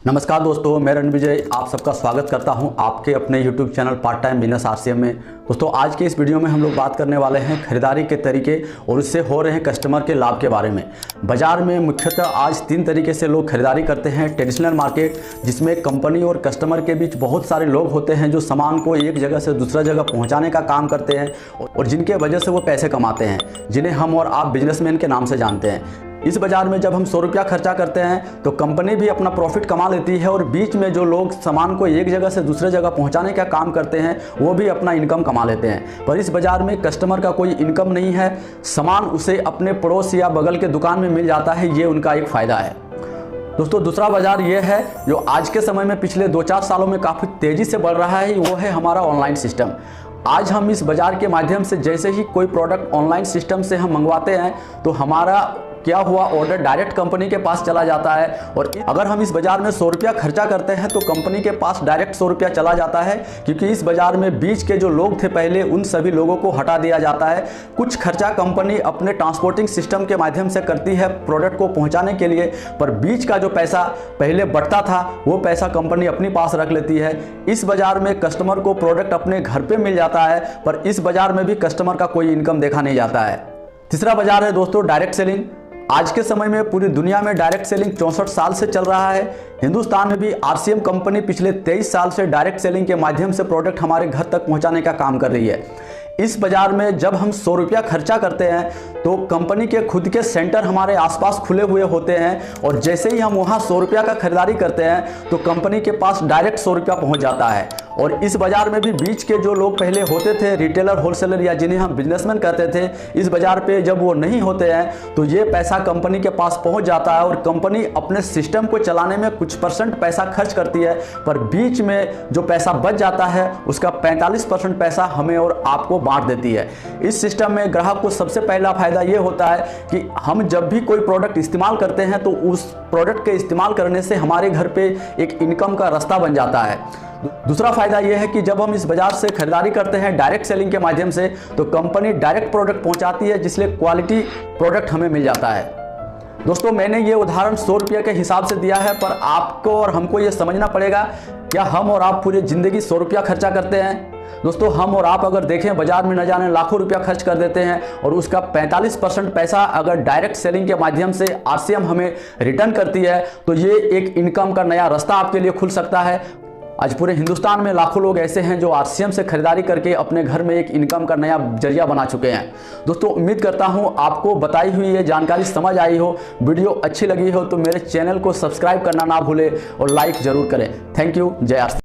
नमस्कार दोस्तों, मैं रणविजय आप सबका स्वागत करता हूं आपके अपने YouTube channel part time business RCM में। दोस्तों आज के इस वीडियो में हम लोग बात करने वाले हैं खरीदारी के तरीके और उससे हो रहे हैं कस्टमर के लाभ के बारे में। बाजार में मुख्यतः आज 3 तरीके से लोग खरीदारी करते हैं। ट्रेडिशनल मार्केट, जिसमें कंपनी और कस्टमर के बीच बहुत सारे लोग होते हैं जो सामान को एक जगह से दूसरा जगह पहुँचाने का काम करते हैं और जिनके वजह से वो पैसे कमाते हैं, जिन्हें हम और आप बिजनेसमैन के नाम से जानते हैं। इस बाज़ार में जब हम 100 रुपया खर्चा करते हैं तो कंपनी भी अपना प्रॉफिट कमा लेती है और बीच में जो लोग सामान को एक जगह से दूसरे जगह पहुंचाने का काम करते हैं वो भी अपना इनकम कमा लेते हैं। पर इस बाज़ार में कस्टमर का कोई इनकम नहीं है, सामान उसे अपने पड़ोस या बगल के दुकान में मिल जाता है, ये उनका एक फ़ायदा है। दोस्तों दूसरा बाज़ार ये है जो आज के समय में पिछले 2-4 सालों में काफ़ी तेज़ी से बढ़ रहा है, वो है हमारा ऑनलाइन सिस्टम। आज हम इस बाज़ार के माध्यम से जैसे ही कोई प्रोडक्ट ऑनलाइन सिस्टम से हम मंगवाते हैं तो हमारा क्या हुआ ऑर्डर डायरेक्ट कंपनी के पास चला जाता है। और अगर हम इस बाज़ार में 100 रुपया खर्चा करते हैं तो कंपनी के पास डायरेक्ट 100 रुपया चला जाता है, क्योंकि इस बाज़ार में बीच के जो लोग थे पहले उन सभी लोगों को हटा दिया जाता है। कुछ खर्चा कंपनी अपने ट्रांसपोर्टिंग सिस्टम के माध्यम से करती है प्रोडक्ट को पहुँचाने के लिए, पर बीच का जो पैसा पहले बढ़ता था वो पैसा कंपनी अपने पास रख लेती है। इस बाज़ार में कस्टमर को प्रोडक्ट अपने घर पर मिल जाता है, पर इस बाज़ार में भी कस्टमर का कोई इनकम देखा नहीं जाता है। तीसरा बाज़ार है दोस्तों डायरेक्ट सेलिंग। आज के समय में पूरी दुनिया में डायरेक्ट सेलिंग 64 साल से चल रहा है। हिंदुस्तान में भी आरसीएम कंपनी पिछले 23 साल से डायरेक्ट सेलिंग के माध्यम से प्रोडक्ट हमारे घर तक पहुंचाने का काम कर रही है। इस बाज़ार में जब हम 100 रुपया खर्चा करते हैं तो कंपनी के खुद के सेंटर हमारे आसपास खुले हुए होते हैं और जैसे ही हम वहाँ 100 रुपया का खरीदारी करते हैं तो कंपनी के पास डायरेक्ट 100 रुपया पहुँच जाता है। और इस बाज़ार में भी बीच के जो लोग पहले होते थे रिटेलर, होलसेलर या जिन्हें हम बिजनेसमैन कहते थे, इस बाज़ार पे जब वो नहीं होते हैं तो ये पैसा कंपनी के पास पहुंच जाता है और कंपनी अपने सिस्टम को चलाने में कुछ % पैसा खर्च करती है, पर बीच में जो पैसा बच जाता है उसका 45% पैसा हमें और आपको बांट देती है। इस सिस्टम में ग्राहक को सबसे पहला फायदा ये होता है कि हम जब भी कोई प्रोडक्ट इस्तेमाल करते हैं तो उस प्रोडक्ट के इस्तेमाल करने से हमारे घर पे एक इनकम का रास्ता बन जाता है। दूसरा फायदा यह है कि जब हम इस बाजार से खरीदारी करते हैं डायरेक्ट सेलिंग के माध्यम से तो कंपनी डायरेक्ट प्रोडक्ट पहुंचाती है, जिससे क्वालिटी प्रोडक्ट हमें मिल जाता है। दोस्तों मैंने ये उदाहरण 100 रुपये के हिसाब से दिया है, पर आपको और हमको ये समझना पड़ेगा क्या हम और आप पूरी ज़िंदगी 100 रुपया खर्चा करते हैं। दोस्तों हम और आप अगर देखें बाजार में न जाने लाखों रुपया खर्च कर देते हैं और उसका 45% पैसा अगर डायरेक्ट सेलिंग के माध्यम से आरसीएम हमें रिटर्न करती है तो ये एक इनकम का नया रास्ता आपके लिए खुल सकता है। आज पूरे हिंदुस्तान में लाखों लोग ऐसे हैं जो आरसीएम से खरीदारी करके अपने घर में एक इनकम का नया जरिया बना चुके हैं। दोस्तों उम्मीद करता हूं आपको बताई हुई ये जानकारी समझ आई हो, वीडियो अच्छी लगी हो तो मेरे चैनल को सब्सक्राइब करना ना भूलें और लाइक ज़रूर करें। थैंक यू, जय आरसीएम।